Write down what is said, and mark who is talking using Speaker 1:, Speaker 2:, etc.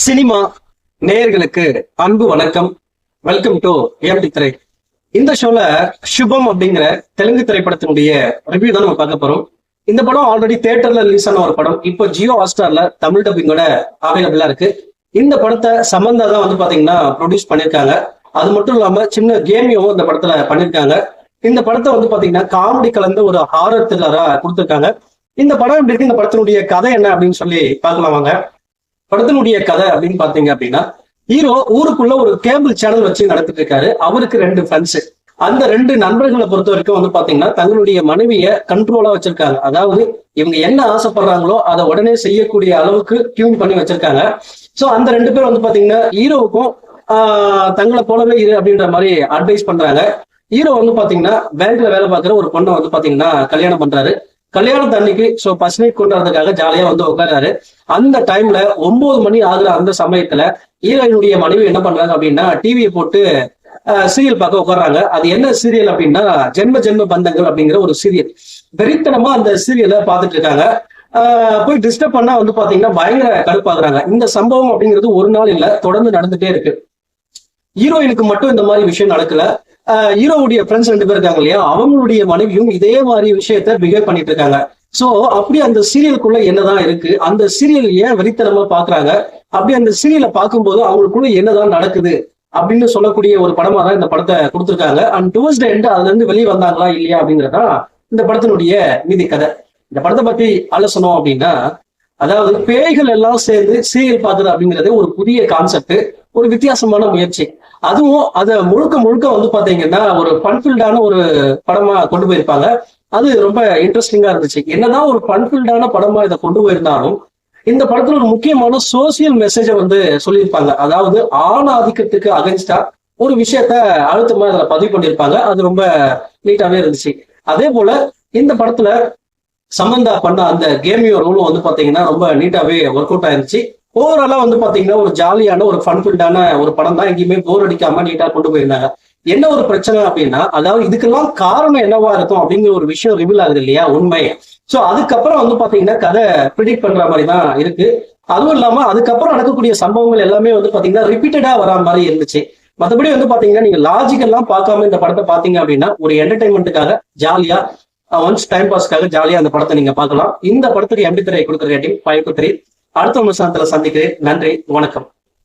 Speaker 1: Cinema நேயர்களுக்கு அன்பு வணக்கம். வெல்கம் டு ஏம்டி திரை. இந்த ஷோல சுபம் அப்படிங்கிற தெலுங்கு திரைப்படத்தினுடைய ரிவ்யூ தான் நம்ம பார்க்க போறோம். இந்த படம் ஆல்ரெடி தியேட்டர்ல ரிலீஸ் ஆன ஒரு படம். இப்போ ஜியோ ஹாட்ஸ்டார்ல தமிழ் டப்பிங்கோட அவைலபிளா இருக்கு. இந்த படத்தை சமந்தா தான் வந்து பாத்தீங்கன்னா ப்ரொடியூஸ் பண்ணிருக்காங்க. அது மட்டும் இல்லாம சின்ன கேமியும் இந்த படத்துல பண்ணிருக்காங்க. இந்த படத்தை வந்து பாத்தீங்கன்னா காமெடி கலந்த ஒரு ஹாரர் த்ரில்லரா கொடுத்திருக்காங்க. இந்த படம் எப்படி இருக்கு, இந்த படத்தினுடைய கதை என்ன அப்படின்னு சொல்லி பார்க்கலாம் வாங்க. படத்தினுடைய கதை அப்படின்னு பாத்தீங்க அப்படின்னா, ஹீரோ ஊருக்குள்ள ஒரு கேபிள் சேனல் வச்சு நடத்திட்டு இருக்காரு. அவருக்கு 2 ஃப்ரெண்ட்ஸ். அந்த 2 நண்பர்களை பொறுத்த வரைக்கும் வந்து பாத்தீங்கன்னா தங்களுடைய மனைவிய கண்ட்ரோலா வச்சிருக்காங்க. அதாவது இவங்க என்ன ஆசைப்படுறாங்களோ அதை உடனே செய்யக்கூடிய அளவுக்கு டியூன் பண்ணி வச்சிருக்காங்க. சோ அந்த 2 பேர் வந்து பாத்தீங்கன்னா ஹீரோவுக்கும் தங்களை போலவே இரு அப்படின்ற மாதிரி அட்வைஸ் பண்றாங்க. ஹீரோ வந்து பாத்தீங்கன்னா பேங்க்ல வேலை பார்க்குற ஒரு பொண்ணை வந்து பாத்தீங்கன்னா கல்யாணம் பண்றாரு. கல்யாணம் தண்ணிக்கு பசனை கொண்டாடுறதுக்காக ஜாலியா வந்து உட்காராரு. அந்த டைம்ல 9 மணி ஆகுற அந்த சமயத்துல ஹீரோயினுடைய மனைவி என்ன பண்றாங்க அப்படின்னா டிவியை போட்டு சீரியல் பார்க்க உட்கார்றாங்க. அது என்ன சீரியல் அப்படின்னா ஜென்ம ஜென்ம பந்தங்கள் அப்படிங்கிற ஒரு சீரியல். வெறித்தனமா அந்த சீரியலை பார்த்துட்டு இருக்காங்க. போய் டிஸ்டர்ப் பண்ணா வந்து பாத்தீங்கன்னா பயங்கர கடுப்பாக்குறாங்க. இந்த சம்பவம் அப்படிங்கிறது ஒரு நாள் இல்ல, தொடர்ந்து நடந்துட்டே இருக்கு. ஹீரோயினுக்கு மட்டும் இந்த மாதிரி விஷயம் நடக்கல. ஹீரோவுடைய ஃப்ரெண்ட்ஸ் 2 பேர் இருக்காங்க இல்லையா, அவங்களுடைய மனைவியும் இதே மாதிரி விஷயத்த பிஹேவ் பண்ணிட்டு இருக்காங்க. சோ அப்படி அந்த சீரியலுக்குள்ள என்னதான் இருக்கு, அந்த சீரியல் ஏன் வெறித்தனமா பாக்குறாங்க, அப்படி அந்த சீரியலை பார்க்கும்போது அவங்களுக்குள்ள என்னதான் நடக்குது அப்படின்னு சொல்லக்கூடிய ஒரு படமா தான் இந்த படத்தை கொடுத்துருக்காங்க. அண்ட் டுவர்ட்ஸ் த எண்ட் அதுல இருந்து வெளியே வந்தாங்களா இல்லையா அப்படிங்கறதா இந்த படத்தினுடைய மீதி கதை. இந்த படத்தை பத்தி ஆலோசனம் அப்படின்னா, அதாவது பேய்கள் எல்லாம் சேர்ந்து சீரியல் பார்க்குறது அப்படிங்கிறது ஒரு புதிய கான்செப்ட், ஒரு வித்தியாசமான முயற்சி. அதுவும் அதை முழுக்க முழுக்க வந்து பாத்தீங்கன்னா ஒரு ஃபன்ஃபில்டான ஒரு படமா கொண்டு போயிருப்பாங்க. அது ரொம்ப இன்ட்ரெஸ்டிங்கா இருந்துச்சு. என்னதான் ஒரு ஃபன்ஃபில்டான படமா இதை கொண்டு போயிருந்தாலும் இந்த படத்துல ஒரு முக்கியமான சோசியல் மெசேஜை வந்து சொல்லியிருப்பாங்க. அதாவது ஆண் ஆதிக்கத்துக்கு அகைன்ஸ்டா ஒரு விஷயத்த அழுத்தமா அதுல பதிவு பண்ணியிருப்பாங்க. அது ரொம்ப நீட்டாவே இருந்துச்சு. அதே போல இந்த படத்துல சமந்தா பண்ண அந்த கேமியோ ரோலும் வந்து பாத்தீங்கன்னா ரொம்ப நீட்டாவே ஒர்க் அவுட் ஆயிருந்துச்சு. ஓவராலா வந்து பாத்தீங்கன்னா ஒரு ஜாலியான ஒரு ஃபன்ஃபில்டான ஒரு படம் தான். எங்கேயுமே போர் அடிக்காம நீட்டா கொண்டு போயிருந்தாங்க. என்ன ஒரு பிரச்சனை அப்படின்னா, அதாவது இதுக்கெல்லாம் காரணம் என்னவா இருக்கும் அப்படிங்கிற ஒரு விஷயம் ரிவீல் ஆகுது இல்லையா, உண்மை. சோ அதுக்கப்புறம் வந்து பாத்தீங்கன்னா கதை ப்ரிடிக்ட் பண்ற மாதிரி தான் இருக்கு. அதுவும் இல்லாம அதுக்கப்புறம் நடக்கக்கூடிய சம்பவங்கள் எல்லாமே வந்து பாத்தீங்கன்னா ரிப்பீட்டடா வரா மாதிரி இருந்துச்சு. மற்றபடி வந்து பாத்தீங்கன்னா நீங்க லாஜிக் எல்லாம் பார்க்காம இந்த படத்தை பாத்தீங்க அப்படின்னா ஒரு என்டர்டைன்மெண்ட்டுக்காக ஜாலியா ஒன்ஸ் டைம் பாஸ்க்காக ஜாலியா அந்த படத்தை நீங்க பார்க்கலாம். இந்த படத்துக்கு எம்டி திரை கொடுக்குற ரேட்டிங் 5 to 3. அடுத்த விமர்சனத்துல சந்திக்கிறேன். நன்றி, வணக்கம்.